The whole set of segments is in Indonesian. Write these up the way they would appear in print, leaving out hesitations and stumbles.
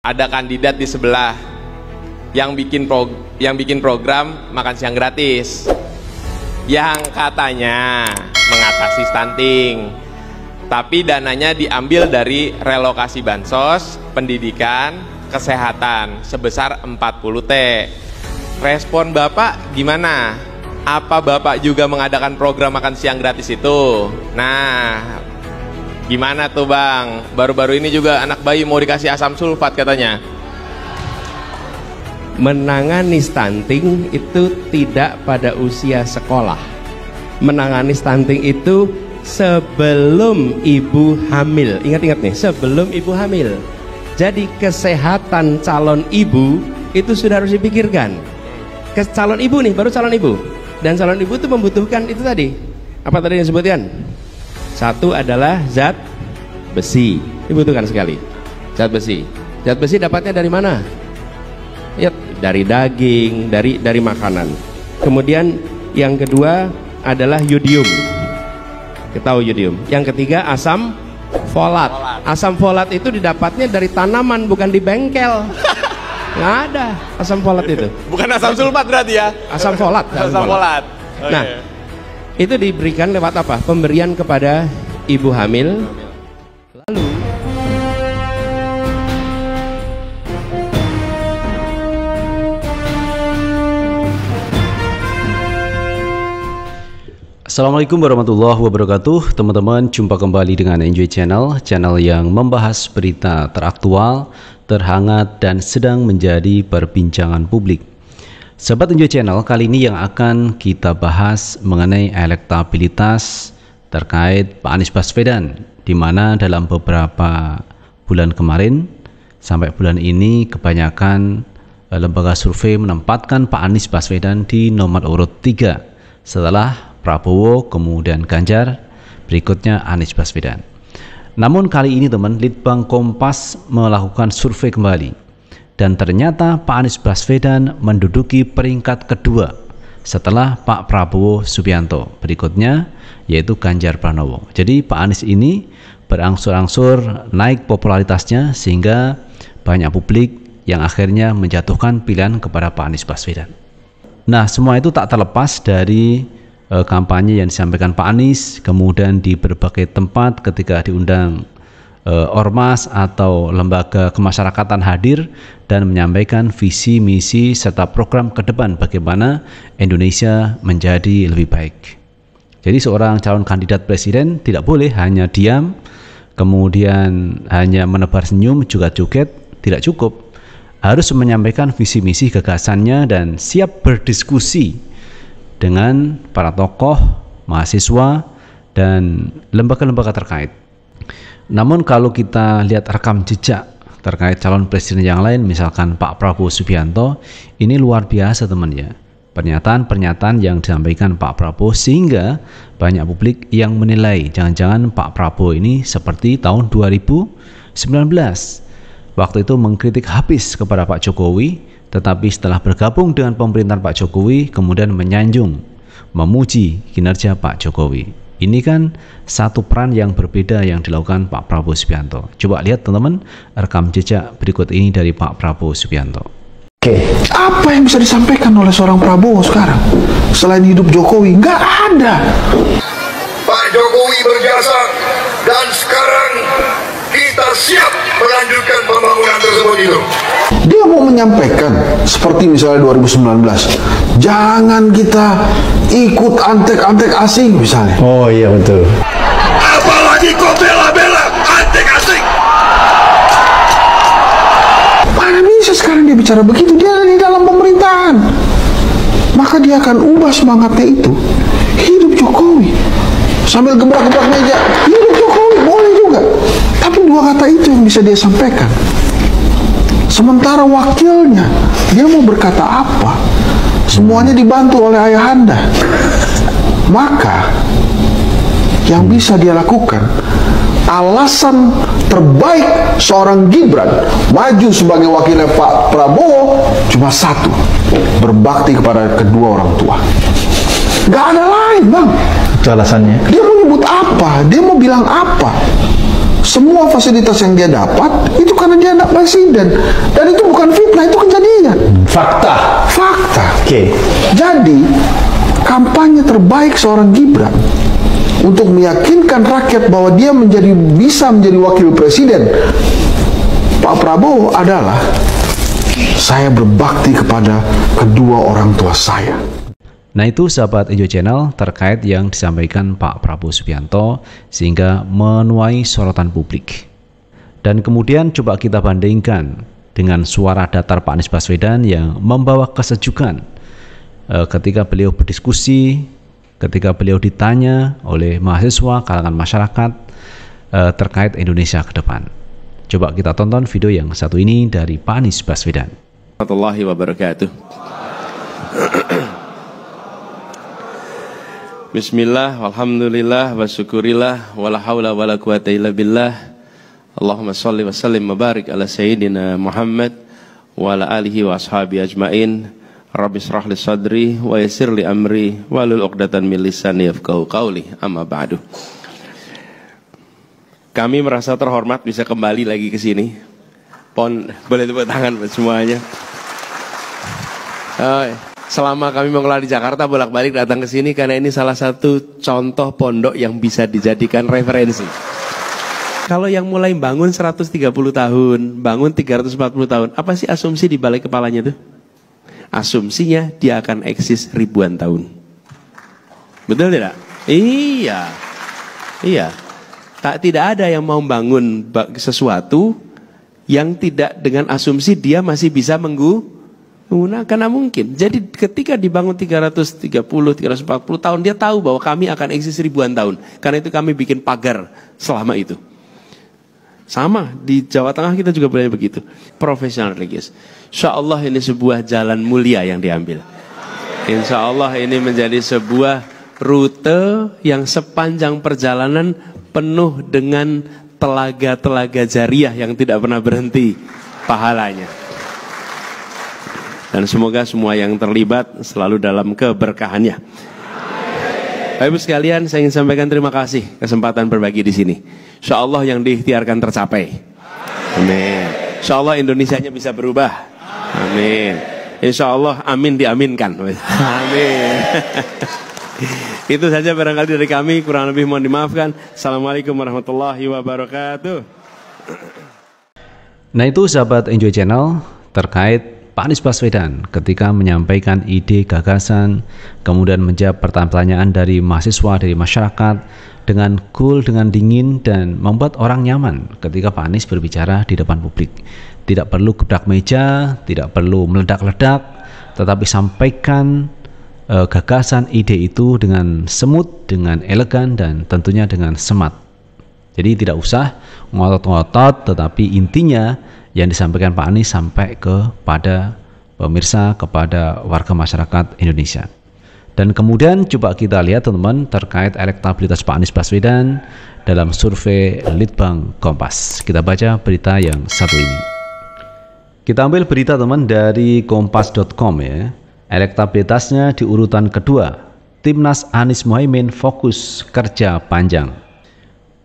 ada kandidat di sebelah yang bikin program makan siang gratis yang katanya mengatasi stunting, tapi dananya diambil dari relokasi bansos, pendidikan, kesehatan sebesar 40 T. Respon Bapak gimana? Apa Bapak juga mengadakan program makan siang gratis itu? Nah, gimana tuh Bang? Baru-baru ini juga anak bayi mau dikasih asam sulfat katanya. Menangani stunting itu tidak pada usia sekolah. Menangani stunting itu sebelum ibu hamil. Ingat-ingat nih, sebelum ibu hamil. Jadi kesehatan calon ibu itu sudah harus dipikirkan. Calon ibu nih, baru calon ibu. Dan calon ibu itu membutuhkan itu tadi. Apa tadi yang disebutkan? Satu adalah zat besi, dibutuhkan sekali. Zat besi. Zat besi dapatnya dari mana? Ya, dari daging, dari makanan. Kemudian yang kedua adalah yodium. Kita tahu yodium. Yang ketiga asam folat. Asam folat itu didapatnya dari tanaman, bukan di bengkel. Nggak ada asam folat itu. Bukan asam sulfat berarti ya? Asam folat. Asam folat. Nah, itu diberikan lewat apa? Pemberian kepada ibu hamil. Lalu Assalamualaikum warahmatullahi wabarakatuh. Teman-teman, jumpa kembali dengan Enjoy Channel, channel yang membahas berita teraktual, terhangat, dan sedang menjadi perbincangan publik. Sahabat Enjoy Channel, kali ini yang akan kita bahas mengenai elektabilitas terkait Pak Anies Baswedan, di mana dalam beberapa bulan kemarin sampai bulan ini kebanyakan lembaga survei menempatkan Pak Anies Baswedan di nomor urut 3 setelah Prabowo, kemudian Ganjar, berikutnya Anies Baswedan. Namun kali ini teman, Litbang Kompas melakukan survei kembali, dan ternyata Pak Anies Baswedan menduduki peringkat kedua setelah Pak Prabowo Subianto, berikutnya yaitu Ganjar Pranowo. Jadi Pak Anies ini berangsur-angsur naik popularitasnya sehingga banyak publik yang akhirnya menjatuhkan pilihan kepada Pak Anies Baswedan. Nah, semua itu tak terlepas dari kampanye yang disampaikan Pak Anies, kemudian di berbagai tempat ketika diundang ormas atau lembaga kemasyarakatan hadir dan menyampaikan visi, misi, serta program ke depan bagaimana Indonesia menjadi lebih baik. Jadi seorang calon kandidat presiden tidak boleh hanya diam, kemudian hanya menebar senyum, joget-joget, tidak cukup. Harus menyampaikan visi, misi, gagasannya, dan siap berdiskusi dengan para tokoh, mahasiswa, dan lembaga-lembaga terkait. Namun kalau kita lihat rekam jejak terkait calon presiden yang lain, misalkan Pak Prabowo Subianto, ini luar biasa teman ya. Pernyataan-pernyataan yang disampaikan Pak Prabowo sehingga banyak publik yang menilai jangan-jangan Pak Prabowo ini seperti tahun 2019. Waktu itu mengkritik habis kepada Pak Jokowi, tetapi setelah bergabung dengan pemerintahan Pak Jokowi kemudian menyanjung, memuji kinerja Pak Jokowi. Ini kan satu peran yang berbeda yang dilakukan Pak Prabowo Subianto. Coba lihat teman-teman rekam jejak berikut ini dari Pak Prabowo Subianto. Oke, apa yang bisa disampaikan oleh seorang Prabowo sekarang selain hidup Jokowi? Nggak ada. Pak Jokowi berjasa dan sekarang kita siap melanjutkan pembangunan tersebut itu. Dia mau menyampaikan seperti misalnya 2019, jangan kita ikut antek-antek asing misalnya. Oh iya betul. Apalagi kau bela-bela antek asing. Mana bisa sekarang dia bicara begitu? Dia ada di dalam pemerintahan. Maka dia akan ubah semangatnya itu. Hidup Jokowi. Sambil gebrak-gebrak meja, hidup Jokowi, boleh juga. Tapi dua kata itu yang bisa dia sampaikan. Sementara wakilnya, dia mau berkata apa? Semuanya dibantu oleh ayahanda. Maka yang bisa dia lakukan, alasan terbaik seorang Gibran maju sebagai wakilnya Pak Prabowo cuma satu, berbakti kepada kedua orang tua. Gak ada lain, Bang. Itu alasannya. Dia mau nyebut apa? Dia mau bilang apa? semua fasilitas yang dia dapat itu karena dia anak presiden, dan itu bukan fitnah, itu kejadian. Fakta. Oke. Jadi kampanye terbaik seorang Gibran untuk meyakinkan rakyat bahwa dia bisa menjadi wakil presiden Pak Prabowo adalah, saya berbakti kepada kedua orang tua saya. Nah itu sahabat Enjoy Channel terkait yang disampaikan Pak Prabowo Subianto sehingga menuai sorotan publik. Dan kemudian coba kita bandingkan dengan suara datar Pak Anies Baswedan yang membawa kesejukan ketika beliau berdiskusi, ketika beliau ditanya oleh mahasiswa, kalangan masyarakat terkait Indonesia ke depan. Coba kita tonton video yang satu ini dari Pak Anies Baswedan. Warahmatullahi wabarakatuh. Bismillah, walhamdulillah, wa syukurillah, wala hawla wala quwata illa billah. Allahumma salli wa sallim wa barik ala sayyidina Muhammad wa ala alihi wa ashabi ajmain. Rabbi shrah li sadri wa yassir li amri wahlul 'uqdatan min lisani yafqahu qawli. Amma ba'du. Kami merasa terhormat bisa kembali lagi ke sini. Boleh tepuk tangan buat semuanya. Selama kami mengelola di Jakarta, bolak-balik datang ke sini karena ini salah satu contoh pondok yang bisa dijadikan referensi. Kalau yang mulai bangun 130 tahun, bangun 340 tahun, apa sih asumsi di balik kepalanya tuh? Asumsinya dia akan eksis ribuan tahun. Betul tidak? Iya. Tidak ada yang mau bangun sesuatu yang tidak dengan asumsi dia masih bisa karena mungkin. Jadi ketika dibangun 330, 340 tahun, dia tahu bahwa kami akan eksis ribuan tahun. Karena itu kami bikin pagar selama itu. Sama, di Jawa Tengah kita juga boleh begitu. Profesional religius. Insya Allah ini sebuah jalan mulia yang diambil. Insya Allah ini menjadi sebuah rute yang sepanjang perjalanan penuh dengan telaga-telaga jariah yang tidak pernah berhenti pahalanya. Dan semoga semua yang terlibat selalu dalam keberkahannya. Bapak Ibu sekalian, saya ingin sampaikan terima kasih kesempatan berbagi di sini. Insya Allah yang diikhtiarkan tercapai. Amin. Insya Allah Indonesianya bisa berubah. Amin. Insya Allah amin diaminkan. Amin. Itu saja barangkali dari kami, kurang lebih mohon dimaafkan. Assalamualaikum warahmatullahi wabarakatuh. Nah itu sahabat Enjoy Channel terkait Pak Anies Baswedan ketika menyampaikan ide gagasan, kemudian menjawab pertanyaan dari mahasiswa, dari masyarakat dengan cool, dengan dingin, dan membuat orang nyaman ketika Pak Anies berbicara di depan publik. Tidak perlu gebrak meja, tidak perlu meledak-ledak, tetapi sampaikan gagasan, ide itu dengan semut, dengan elegan, dan tentunya dengan semat. Jadi tidak usah ngotot-ngotot, tetapi intinya yang disampaikan Pak Anies sampai kepada pemirsa, kepada warga masyarakat Indonesia. Dan kemudian coba kita lihat teman-teman terkait elektabilitas Pak Anies Baswedan dalam survei Litbang Kompas. Kita baca berita yang satu ini. Kita ambil berita teman dari kompas.com ya. Elektabilitasnya di urutan kedua. Timnas Anies Muhaimin fokus kerja panjang.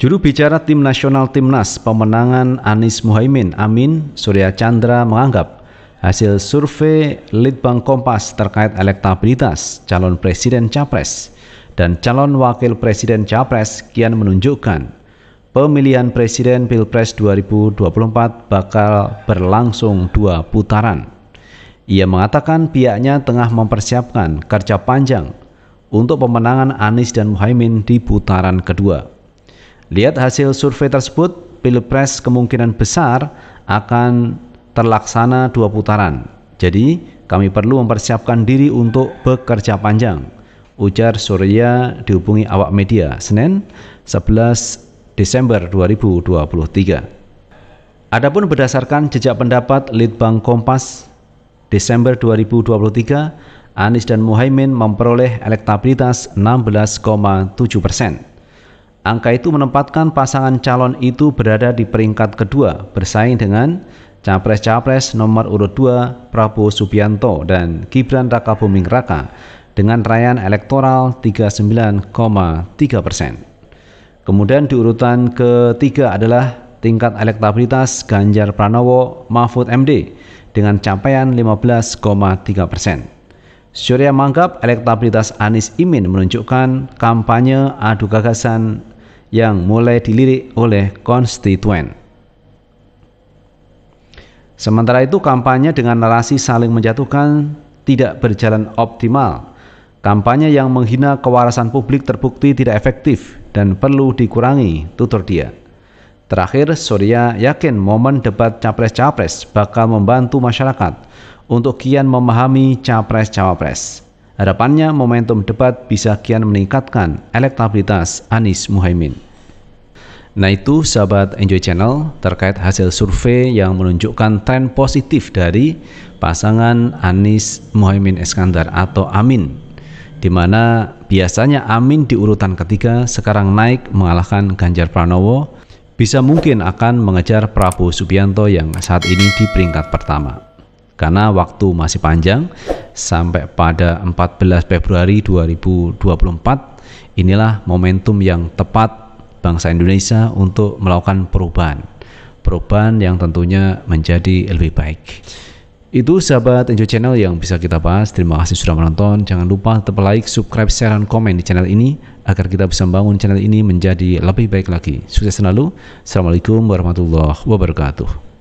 Juru bicara Tim Nasional Timnas Pemenangan Anies Muhaimin, Amin Surya Chandra, menganggap hasil survei Litbang Kompas terkait elektabilitas calon presiden capres dan calon wakil presiden capres kian menunjukkan pemilihan presiden Pilpres 2024 bakal berlangsung 2 putaran. Ia mengatakan pihaknya tengah mempersiapkan kerja panjang untuk pemenangan Anies dan Muhaimin di putaran kedua. Lihat hasil survei tersebut, Pilpres kemungkinan besar akan terlaksana 2 putaran. Jadi kami perlu mempersiapkan diri untuk bekerja panjang, ujar Surya dihubungi awak media Senin 11 Desember 2023. Adapun berdasarkan jejak pendapat Litbang Kompas Desember 2023, Anies dan Muhaimin memperoleh elektabilitas 16,7%. Angka itu menempatkan pasangan calon itu berada di peringkat kedua, bersaing dengan Capres-Capres nomor urut 2 Prabowo Subianto dan Gibran Rakabuming Raka dengan raihan elektoral 39,3%. Kemudian di urutan ketiga adalah tingkat elektabilitas Ganjar Pranowo Mahfud MD dengan capaian 15,3%. Surya menganggap elektabilitas Anies Imin menunjukkan kampanye adu gagasan yang mulai dilirik oleh konstituen. Sementara itu kampanye dengan narasi saling menjatuhkan tidak berjalan optimal. Kampanye yang menghina kewarasan publik terbukti tidak efektif dan perlu dikurangi, tutur dia. Terakhir, Surya yakin momen debat Capres-Cawapres bakal membantu masyarakat untuk kian memahami Capres-Cawapres. Harapannya momentum debat bisa kian meningkatkan elektabilitas Anies Muhaimin. Nah itu sahabat Enjoy Channel terkait hasil survei yang menunjukkan tren positif dari pasangan Anies Muhaimin Iskandar atau Amin, di mana biasanya Amin di urutan ketiga sekarang naik mengalahkan Ganjar Pranowo, bisa mungkin akan mengejar Prabowo Subianto yang saat ini di peringkat pertama. Karena waktu masih panjang sampai pada 14 Februari 2024, inilah momentum yang tepat bangsa Indonesia untuk melakukan perubahan yang tentunya menjadi lebih baik. Itu sahabat Enjoy Channel yang bisa kita bahas. Terima kasih sudah menonton. Jangan lupa tetap like, subscribe, share, dan komen di channel ini agar kita bisa membangun channel ini menjadi lebih baik lagi. Sukses selalu. Assalamualaikum warahmatullahi wabarakatuh.